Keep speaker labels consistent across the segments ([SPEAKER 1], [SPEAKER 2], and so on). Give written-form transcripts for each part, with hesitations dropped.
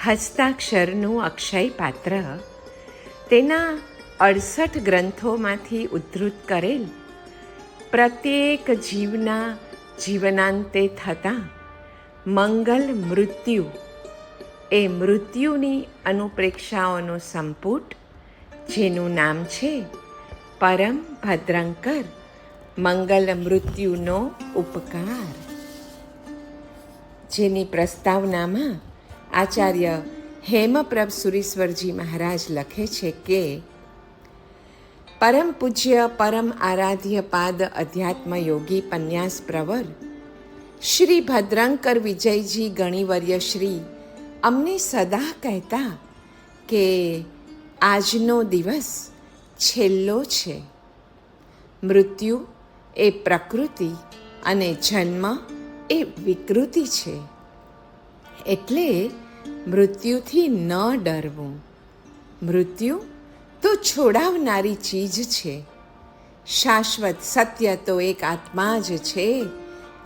[SPEAKER 1] હસ્તાક્ષરનું અક્ષય પાત્ર તેના 68 ગ્રંથોમાંથી ઉદ્ધૃત કરેલ પ્રત્યેક જીવના જીવનાંતે થતા મંગલ મૃત્યુ એ મૃત્યુની અનુપ્રેક્ષાઓનો સંપુટ, જેનું નામ છે પરમ ભદ્રંકર મંગલ મૃત્યુનો ઉપકાર, જેની પ્રસ્તાવનામાં આચાર્ય હેમપ્રભ સુરીશ્વરજી મહારાજ લખે છે કે પરમ પૂજ્ય પરમ આરાધ્ય પાદ અધ્યાત્મ યોગી પન્યાસ પ્રવર શ્રી ભદ્રંકર વિજયજી ગણિવર્ય શ્રી અમને સદા કહેતા કે આજનો દિવસ છેલ્લો છે. મૃત્યુ એ પ્રકૃતિ અને જન્મ એ વિકૃતિ છે, એટલે મૃત્યુથી ન ડરવું. મૃત્યુ તો છોડાવનારી ચીજ છે. શાશ્વત સત્ય તો એક આત્મા જ છે,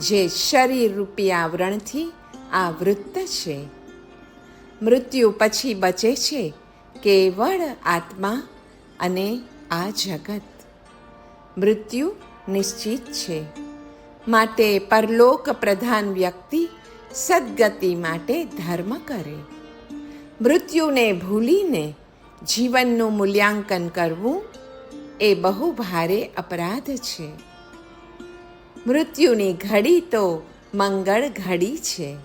[SPEAKER 1] જે શરીર રૂપી આવરણથી આવૃત્ત છે. મૃત્યુ પછી બચે છે કેવળ આત્મા અને આ જગત. મૃત્યુ નિશ્ચિત છે, માટે પરલોક પ્રધાન વ્યક્તિ સદ્ગતિ માટે ધર્મ કરે. મૃત્યુને ભૂલીને જીવનનું મૂલ્યાંકન કરવું એ બહુ ભારે અપરાધ છે. મૃત્યુની ઘડી તો મંગળ ઘડી છે.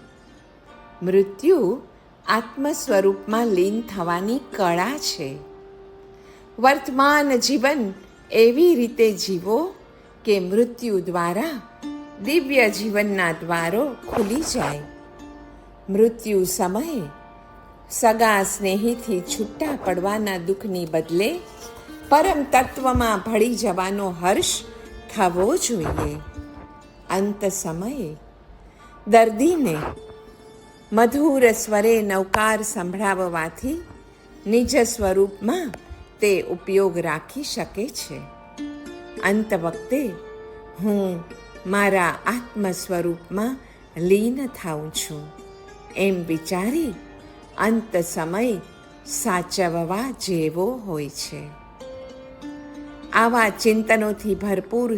[SPEAKER 1] મૃત્યુ આત્મ સ્વરૂપમાં લીન થવાની કળા છે. વર્તમાન જીવન એવી રીતે જીવો કે મૃત્યુ દ્વારા દિવ્ય જીવનના દ્વારો ખુલી જાય. મૃત્યુ સમયે સગા સ્નેહીથી છૂટા પડવાના દુઃખની બદલે પરમ તત્વમાં ભળી જવાનો હર્ષ થવો જોઈએ. અંત સમયે દર્દીને મધુર સ્વરે નવકાર સંભળાવવાથી નિજ સ્વરૂપમાં તે ઉપયોગ રાખી શકે છે. અંત વખતે હું મારા આત્મ સ્વરૂપમાં લીન થાઉં છું એમ વિચારી અંત સમય સાચવવા જેવો હોય છે. આવા ચિંતનોથી ભરપૂર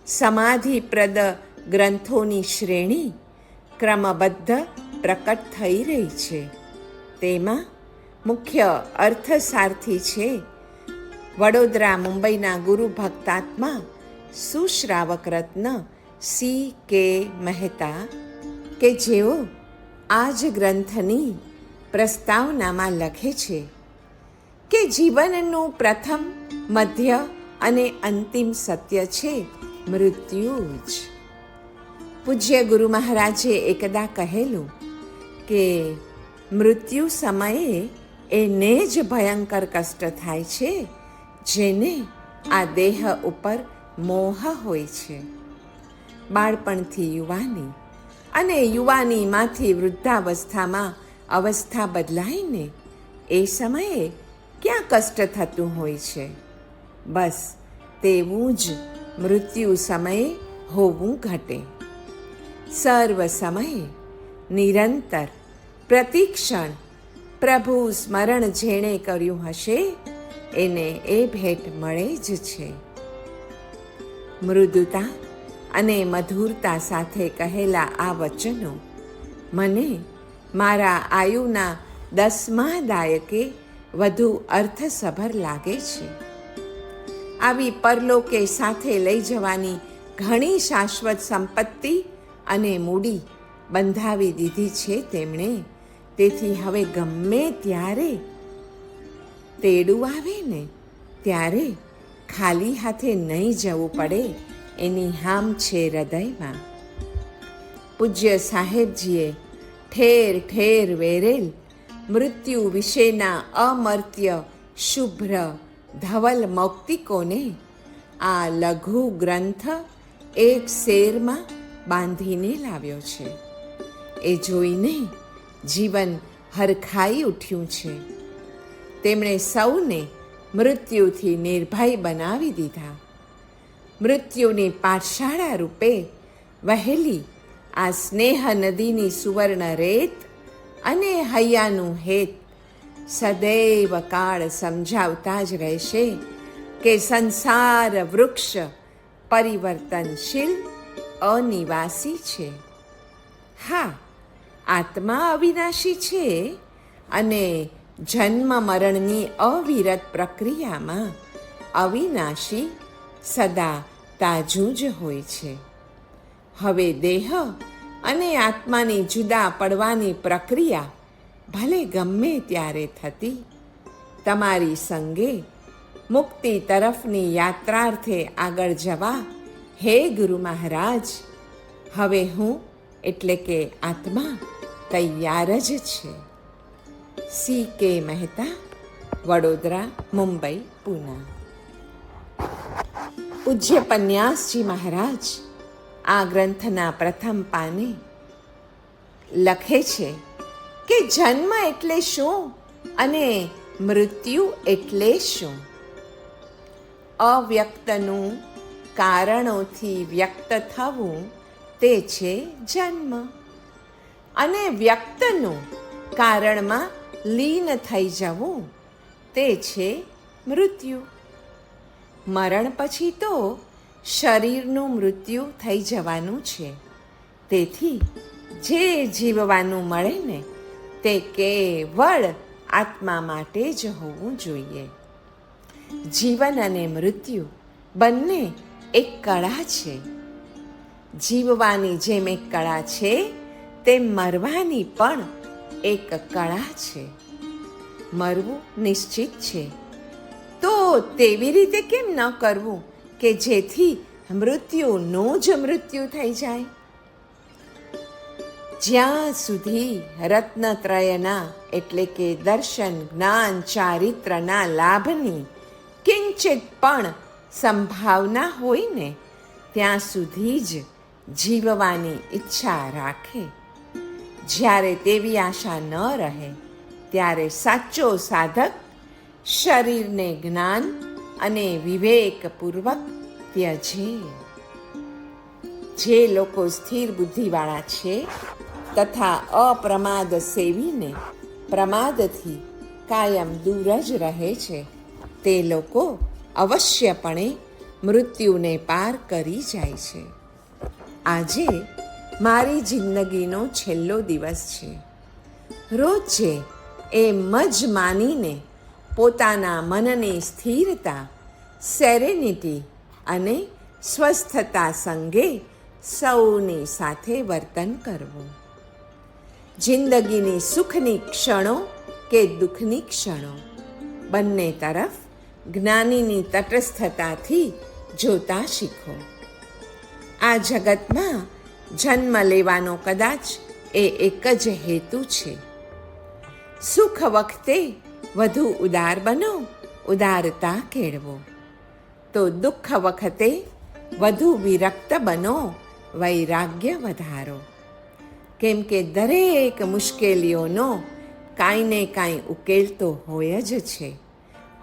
[SPEAKER 1] સમાધિપ્રદ ગ્રંથોની શ્રેણી ક્રમબદ્ધ પ્રકટ થઈ રહી છે. તેમાં મુખ્ય અર્થસારથી છે વડોદરા મુંબઈના ગુરુ ભક્તાત્મા સુશ્રાવક રત્ન C.K. મહેતા, કે જેઓ આ જ ગ્રંથની પ્રસ્તાવનામાં લખે છે કે જીવનનું પ્રથમ, મધ્ય અને અંતિમ સત્ય છે મૃત્યુ જ. પૂજ્ય ગુરુ મહારાજે એકદા કહેલું કે મૃત્યુ સમયે એને જ ભયંકર કષ્ટ થાય છે જેને આ દેહ ઉપર મોહ હોય છે. બાળપણથી યુવાની અને યુવાનીમાંથી વૃદ્ધાવસ્થામાં અવસ્થા બદલાઈને એ સમયે ક્યાં કષ્ટ થતું હોય છે. બસ તેવું જ મૃત્યુ સમયે હોવું ઘટે. સર્વ સમયે નિરંતર પ્રતિક્ષણ પ્રભુ સ્મરણ જેણે કર્યું હશે એને એ ભેટ મળે જ છે. મૃદુતા અને મધુરતા સાથે કહેલા આ વચનો મને મારા આયુના 10મા દાયકે વધુ અર્થસભર લાગે છે. આવી પરલોકે સાથે લઈ જવાની ઘણી શાશ્વત સંપત્તિ અને મૂડી બંધાવી દીધી છે તેમણે. તેથી હવે ગમે ત્યારે તેડું આવે ને ત્યારે ખાલી હાથે નહીં જવું પડે એની હામ છે હૃદયમાં. પૂજ્ય સાહેબજીએ ઠેર ઠેર વેરેલ મૃત્યુ વિશેના અમર્ત્ય શુભ્ર ધવલ મૌક્તિકોને આ લઘુ ગ્રંથ એક શેરમાં બાંધીને લાવ્યો છે. એ જોઈને જીવન હરખાઈ ઉઠ્યું છે. તેમણે સૌને મૃત્યુથી નિર્ભય બનાવી દીધા. મૃત્યુની પાઠશાળા રૂપે વહેલી આ સ્નેહ નદીની સુવર્ણ રેત અને હૈયાનું હેત સદૈવ કાળ સમજાવતા જ રહેશે કે સંસાર વૃક્ષ પરિવર્તનશીલ અનિવાસી છે. હા, આત્મા અવિનાશી છે અને જન્મ મરણની અવિરત પ્રક્રિયામાં અવિનાશી સદા તાજું જ હોય છે. હવે દેહ અને આત્માની જુદા પડવાની પ્રક્રિયા ભલે ગમે ત્યારે થતી, તમારી સંગે મુક્તિ તરફની યાત્રાર્થે આગળ જવા હે ગુરુ મહારાજ, હવે હું એટલે કે આત્મા તૈયાર જ છે. C.K. મહેતા, વડોદરા, મુંબઈ, પૂના. પૂજ્ય પન્યાસજી મહારાજ આ ગ્રંથના પ્રથમ પાને લખે છે કે જન્મ એટલે શું અને મૃત્યુ એટલે શું. અવ્યક્તનું કારણોથી વ્યક્ત થવું તે છે જન્મ, અને વ્યક્તનું કારણમાં લીન થઈ જવું તે છે મૃત્યુ. મરણ પછી તો શરીરનું મૃત્યુ થઈ જવાનું છે. તેથી જે જીવવાનું મળે ને તે કેવળ આત્મા માટે જ હોવું જોઈએ. જીવન અને મૃત્યુ બંને એક કળા છે. જીવવાની જેમ એક કળા છે, તેમ મરવાની પણ એક કળા છે. મરવું નિશ્ચિત છે, તો તેવી રીતે કેમ ન કરવું કે જેથી મૃત્યુનું જ મૃત્યુ થઈ જાય. જ્યાં સુધી રત્નત્રયના એટલે કે દર્શન, જ્ઞાન, ચારિત્રના લાભની કિંચિત પણ સંભાવના હોય ને, ત્યાં સુધી જ જીવવાની ઈચ્છા રાખે. જ્યારે તેવી આશા ન રહે ત્યારે સાચો સાધક શરીરને જ્ઞાન અને વિવેકપૂર્વક ત્યજે. જે લોકો સ્થિર બુદ્ધિવાળા છે તથા અપ્રમાદ સેવીને પ્રમાદથી કાયમ દૂર જ રહે છે, તે લોકો અવશ્યપણે મૃત્યુને પાર કરી જાય છે. આજે મારી જિંદગીનો છેલ્લો દિવસ છે. રોજે એમ જ માનીને પોતાના મનની સ્થિરતા, સેરેનિટી અને સ્વસ્થતા સંગે સૌની સાથે વર્તન કરવું. જિંદગીની સુખની ક્ષણો કે દુઃખની ક્ષણો બંને તરફ જ્ઞાનીની તટસ્થતાથી જોતા શીખો. આ જગતમાં જન્મ લેવાનો કદાચ એ એક જ હેતુ છે. સુખ વખતે વધુ ઉદાર બનો, ઉદારતા કેળવો, તો દુઃખ વખતે વધુ વિરક્ત બનો, વૈરાગ્ય વધારો. કેમ કે દરેક મુશ્કેલીઓનો કાંઈ ને કાંઈ ઉકેલ તો હોય જ છે,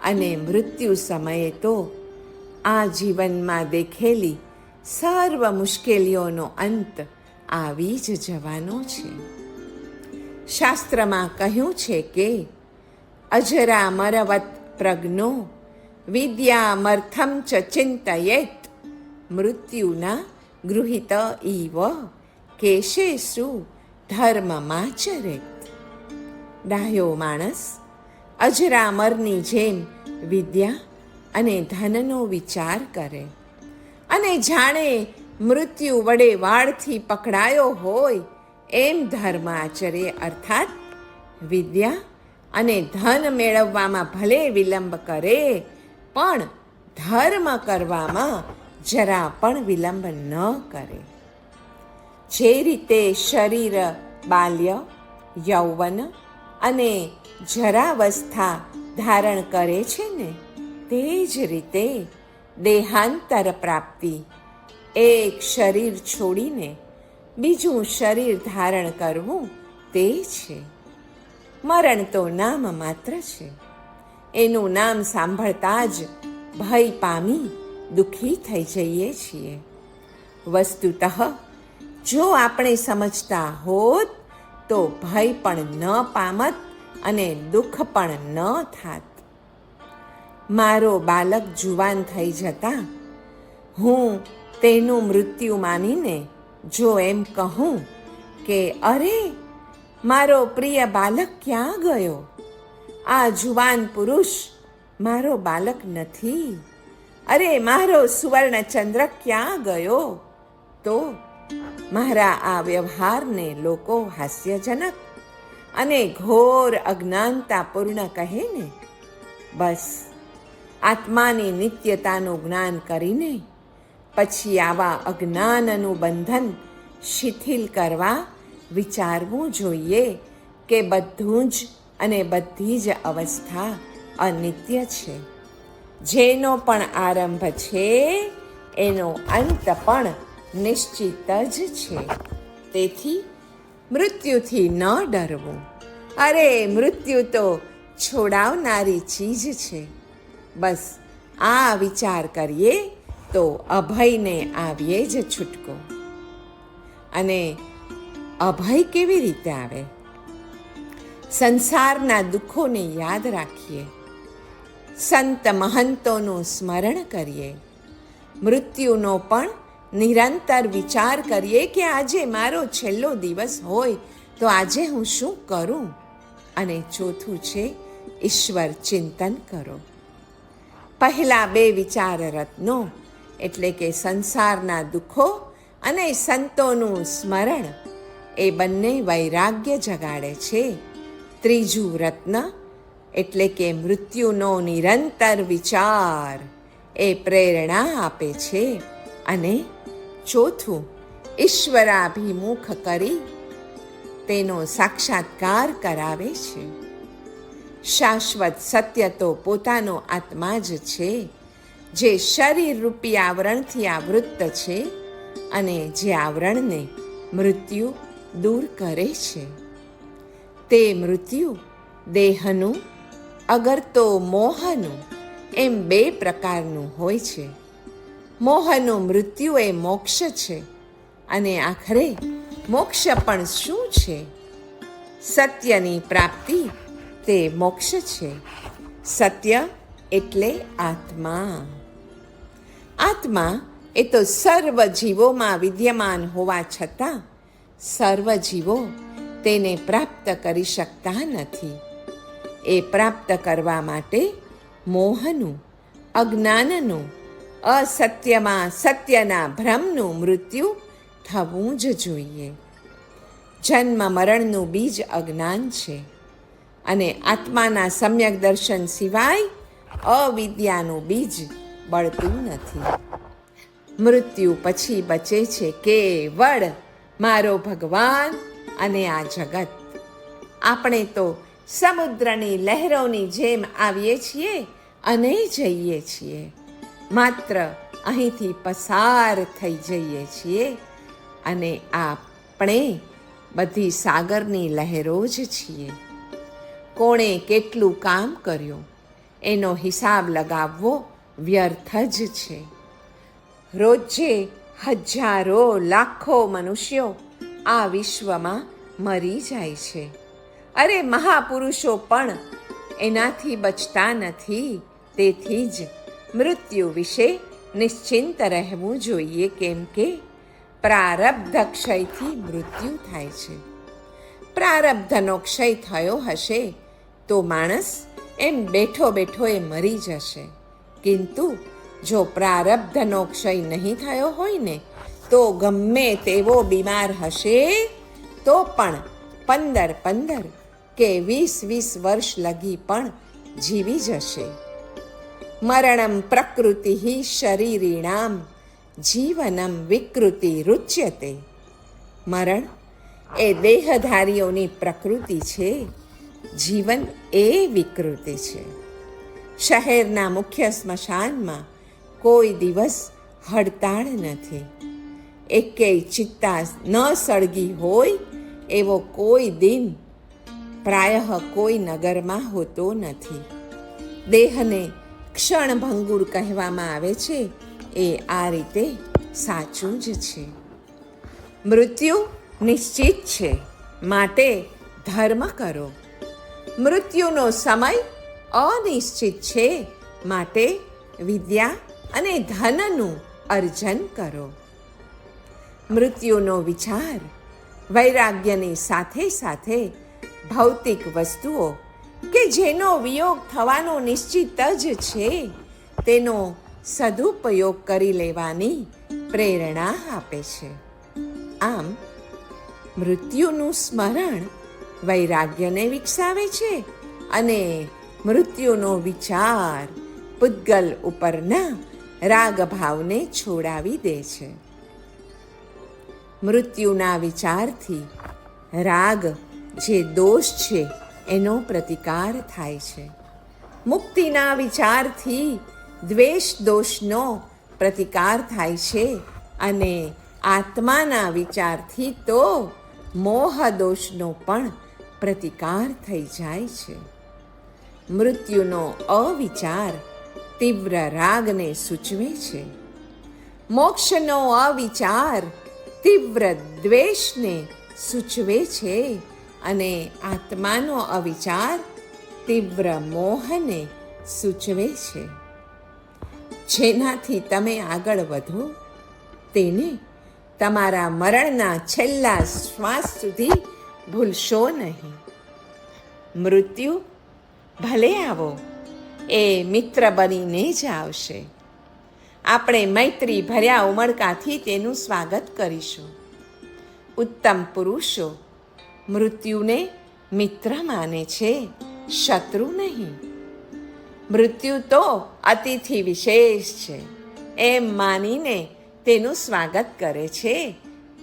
[SPEAKER 1] અને મૃત્યુ સમયે તો આ જીવનમાં દેખેલી સર્વ મુશ્કેલીઓનો અંત આવી જ જવાનો છે. શાસ્ત્રમાં કહ્યું છે કે અજરા મરવત પ્રજ્ઞો વિદ્યામર્થમ ચ ચિંતયેત મૃત્યુના ગૃહિત ઇવ કેશેષુ ધર્મમાચરેત. ડાહ્યો માણસ અજરામરની જેમ વિદ્યા અને ધનનો વિચાર કરે અને જાણે મૃત્યુ વડે વાળથી પકડાયો હોય એમ ધર્મ આચરે, અર્થાત વિદ્યા અને ધન મેળવવામાં ભલે વિલંબ કરે પણ ધર્મ કરવામાં જરા પણ વિલંબ ન કરે. જે રીતે શરીર બાલ્ય, યૌવન અને જરાવસ્થા ધારણ કરે છે ને, તે જ રીતે દેહાંતર પ્રાપ્તિ એક શરીર છોડીને બીજું શરીર ધારણ કરવું તે છે. મરણ તો નામ માત્ર છે. એનું નામ સાંભળતા જ ભય પામી દુઃખી થઈ જઈએ છીએ. વસ્તુતઃ જો આપણે સમજતા હોત તો ભય પણ ન પામત અને દુઃખ પણ ન થાત. મારો બાલક જુવાન થઈ જતા હું તેનું મૃત્યુ માનીને જો એમ કહું કે અરે મારો પ્રિય બાલક ક્યાં ગયો, આ જુવાન પુરુષ મારો બાલક નથી, અરે મારો સુવર્ણચંદ્ર ક્યાં ગયો, તો મારા આ વ્યવહારને લોકો હાસ્યજનક અને ઘોર અજ્ઞાનતાપૂર્ણ કહે ને. બસ આત્માની નિત્યતાનું જ્ઞાન કરીને પછી આવા અજ્ઞાનનું બંધન શિથિલ કરવા વિચારવું જોઈએ કે બધું જ અને બધી જ અવસ્થા અનિત્ય છે. જેનો પણ આરંભ છે એનો અંત પણ નિશ્ચિત જ છે. તેથી મૃત્યુથી ન ડરવું. અરે મૃત્યુ તો છોડાવનારી ચીજ છે. બસ આ વિચાર કરીએ તો અભયને આવીએ જ છૂટકો. અને અભય કેવી રીતે આવે? સંસારના દુઃખોને યાદ રાખીએ, સંત મહંતોનું સ્મરણ કરીએ, મૃત્યુનો પણ નિરંતર વિચાર કરીએ કે આજે મારો છેલ્લો દિવસ હોય તો આજે હું શું કરું. અને ચોથું છે ઈશ્વર ચિંતન કરો. પહેલા બે વિચાર રત્નો એટલે કે સંસારના દુઃખો અને સંતોનું સ્મરણ એ બંને વૈરાગ્ય જગાડે છે. ત્રીજું રત્ન એટલે કે મૃત્યુનો નિરંતર વિચાર એ પ્રેરણા આપે છે. અને ચોથું ઈશ્વરાભિમુખ કરી તેનો સાક્ષાત્કાર કરાવે છે. શાશ્વત સત્ય તો પોતાનો આત્મા જ છે, જે શરીર રૂપી આવરણથી આવૃત્ત છે અને જે આવરણને મૃત્યુ દૂર કરે છે. તે મૃત્યુ દેહનું અગર તો મોહનું એમ બે પ્રકારનું હોય છે. મોહનું મૃત્યુ એ મોક્ષ છે અને આખરે મોક્ષ પણ શું છે? સત્યની પ્રાપ્તિ તે મોક્ષ છે. સત્ય એટલે આત્મા. આત્મા એ તો સર્વ જીવોમાં વિદ્યમાન હોવા છતાં સર્વ જીવો તેને પ્રાપ્ત કરી શકતા નથી. એ પ્રાપ્ત કરવા માટે મોહનું, અજ્ઞાનનું, અસત્યમાં સત્યના ભ્રમનું મૃત્યુ થવું જ જોઈએ. જન્મ મરણનું બીજ અજ્ઞાન છે અને આત્માના સમ્યક દર્શન સિવાય અવિદ્યાનું બીજ બળતું નથી. મૃત્યુ પછી બચે છે કેવળ મારો ભગવાન અને આ જગત. આપણે તો સમુદ્રની લહેરોની જેમ આવીએ છીએ અને જઈએ છીએ, માત્ર અહીંથી પસાર થઈ જઈએ છીએ. અને આપણે બધી સાગરની લહેરો જ છીએ. કોણે કેટલું કામ કર્યું એનો હિસાબ લગાવવો વ્યર્થ જ છે. રોજે હજારો લાખો મનુષ્યો આ વિશ્વમાં મરી જાય છે. અરે મહાપુરુષો પણ એનાથી બચતા નથી. તેથી જ મૃત્યુ વિશે નિશ્ચિંત રહેવું જોઈએ, કેમ કે પ્રારબ્ધ ક્ષયથી મૃત્યુ થાય છે. પ્રારબ્ધનો ક્ષય થયો હશે તો માણસ એમ બેઠો બેઠો એ મરી જશે. કિંતુ જો પ્રારબ્ધનો ક્ષય નહીં થયો હોય ને તો ગમે તેવો બીમાર હશે તો પણ 15 કે 20 વર્ષ લગી પણ જીવી જશે. મરણમ પ્રકૃતિ શરીરીણામ જીવનમ વિકૃતિ રુચ્યતે. મરણ એ દેહધારીઓની પ્રકૃતિ છે, જીવન એ વિકૃતિ છે. શહેરના મુખ્ય સ્મશાનમાં કોઈ દિવસ હડતાળ નથી. એકેય ચિત્તા ન સળગી હોય એવો કોઈ દિન પ્રાયઃ કોઈ નગરમાં હોતો નથી. દેહને ક્ષણભંગુર કહેવામાં આવે છે એ આ રીતે સાચું જ છે. મૃત્યુ નિશ્ચિત છે માટે ધર્મ કરો. મૃત્યુનો સમય અનિશ્ચિત છે, માટે વિદ્યા અને ધનનું અર્જન કરો. મૃત્યુનો વિચાર વૈરાગ્યની સાથે સાથે ભૌતિક વસ્તુઓ કે જેનો વિયોગ થવાનો નિશ્ચિત જ છે તેનો સદુપયોગ કરી લેવાની પ્રેરણા આપે છે. આમ મૃત્યુનું સ્મરણ વૈરાગ્યને વિકસાવે છે અને મૃત્યુનો વિચાર પૂતગલ ઉપરના રાગભાવને છોડાવી દે છે. મૃત્યુના વિચારથી રાગ જે દોષ છે એનો પ્રતિકાર થાય છે. મુક્તિના વિચારથી દ્વેષ દોષનો પ્રતિકાર થાય છે અને આત્માના વિચારથી તો મોહ દોષનો પણ પ્રતિકાર થઈ જાય છે. મૃત્યુનો અવિચાર તીવ્ર રાગને સૂચવે છે. મોક્ષનો અવિચાર તીવ્ર દ્વેષને સૂચવે છે અને આત્માનો અવિચાર તીવ્ર મોહને સૂચવે છે. જેનાથી તમે આગળ વધો તેને તમારા મરણના છેલ્લા શ્વાસ સુધી ભૂલશો નહીં. મૃત્યુ ભલે આવો, એ મિત્ર બનીને જ આવશે. આપણે મૈત્રી ભર્યા ઉમળકાથી તેનું સ્વાગત કરીશું. ઉત્તમ પુરુષો મૃત્યુને મિત્ર માને છે, શત્રુ નહીં. મૃત્યુ તો અતિથિ વિશેષ છે એમ માનીને તેનું સ્વાગત કરે છે,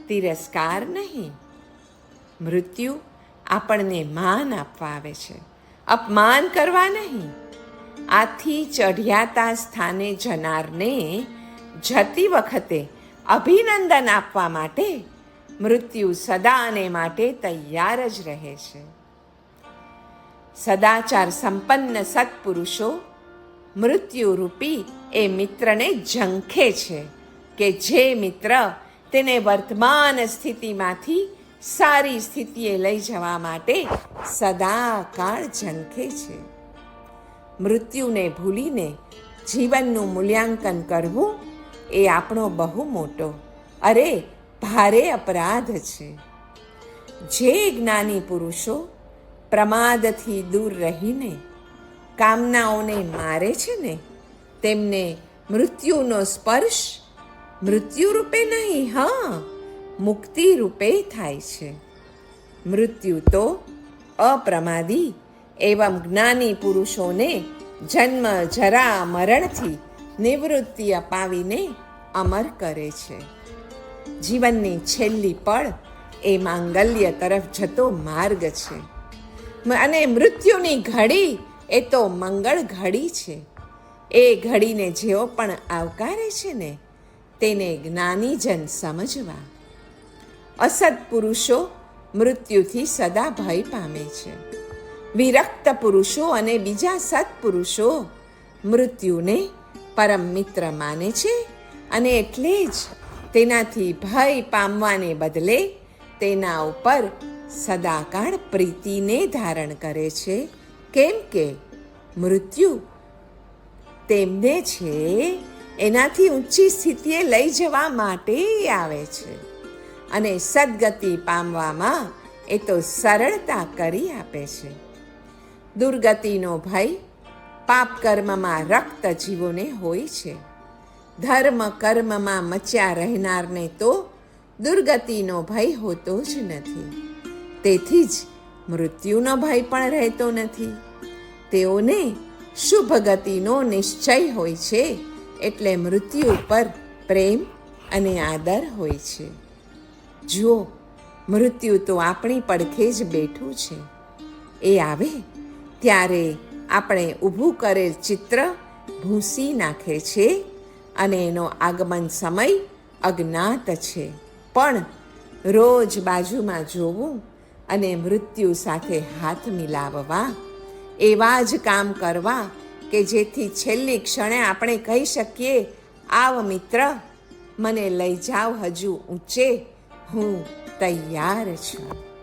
[SPEAKER 1] તિરસ્કાર નહીં. મૃત્યુ આપણને માન આપવા આવે છે, અપમાન કરવા નહીં. આથી ચઢિયાતા સ્થાને જનારને જતી વખતે અભિનંદન આપવા માટે મૃત્યુ સદાને માટે તૈયાર જ રહે છે. સદાચાર સંપન્ન સત્પુરુષો મૃત્યુરૂપી એ મિત્રને ઝંખે છે કે જે મિત્ર તેને વર્તમાન સ્થિતિમાંથી સારી સ્થિતિએ લઈ જવા માટે સદાકાળ ઝંખે છે. મૃત્યુને ભૂલીને જીવનનું મૂલ્યાંકન કરવું એ આપણો બહુ મોટો, અરે ભારે અપરાધ છે. જે જ્ઞાની પુરુષો પ્રમાદથી દૂર રહીને કામનાઓને મારે છે ને તેમને મૃત્યુનો સ્પર્શ મૃત્યુ રૂપે નહીં, હા, મુક્તિ રૂપે થાય છે. મૃત્યુ તો અપ્રમાદી એવં જ્ઞાની પુરુષોને જન્મ જરા મરણથી નિવૃત્તિ અપાવીને અમર કરે છે. જીવનની છેલ્લી પળ એ માંગલ્ય તરફ જતો માર્ગ છે અને મૃત્યુની ઘડી એ તો મંગળ ઘડી છે. એ ઘડીને જેઓ પણ આવકારે છે ને તેને જ્ઞાનીજન સમજવા. અસત પુરુષો મૃત્યુથી સદા ભય પામે છે. વિરક્ત પુરુષો અને બીજા સત્પુરુષો મૃત્યુને પરમ મિત્ર માને છે અને એટલે જ તેનાથી ભય પામવાને બદલે તેના ઉપર સદાકાળ પ્રીતિને ધારણ કરે છે. કેમ કે મૃત્યુ તેમને છે એનાથી ઊંચી સ્થિતિએ લઈ જવા માટે આવે છે અને સદગતિ પામવામાં એ તો સરળતા કરી આપે છે. દુર્ગતિનો ભય પાપ કર્મમાં રક્ત જીવોને હોય છે. ધર્મ કર્મમાં મચ્યા રહેનારને તો દુર્ગતિનો ભય હોતો જ નથી. તેથી જ મૃત્યુનો ભય પણ રહેતો નથી. તેઓને શુભ ગતિનો નિશ્ચય હોય છે, એટલે મૃત્યુ ઉપર પ્રેમ અને આદર હોય છે. જુઓ, મૃત્યુ તો આપણી પડખે જ બેઠું છે. એ આવે ત્યારે આપણે ઊભું કરેલ ચિત્ર ભૂંસી નાખે છે અને એનો આગમન સમય અજ્ઞાત છે. પણ રોજ બાજુમાં જોવું અને મૃત્યુ સાથે હાથ મિલાવવા, એવા જ કામ કરવા કે જેથી છેલ્લી ક્ષણે આપણે કહી શકીએ, આવ મિત્ર, મને લઈ જાવ હજુ ઊંચે, હું તૈયાર છું.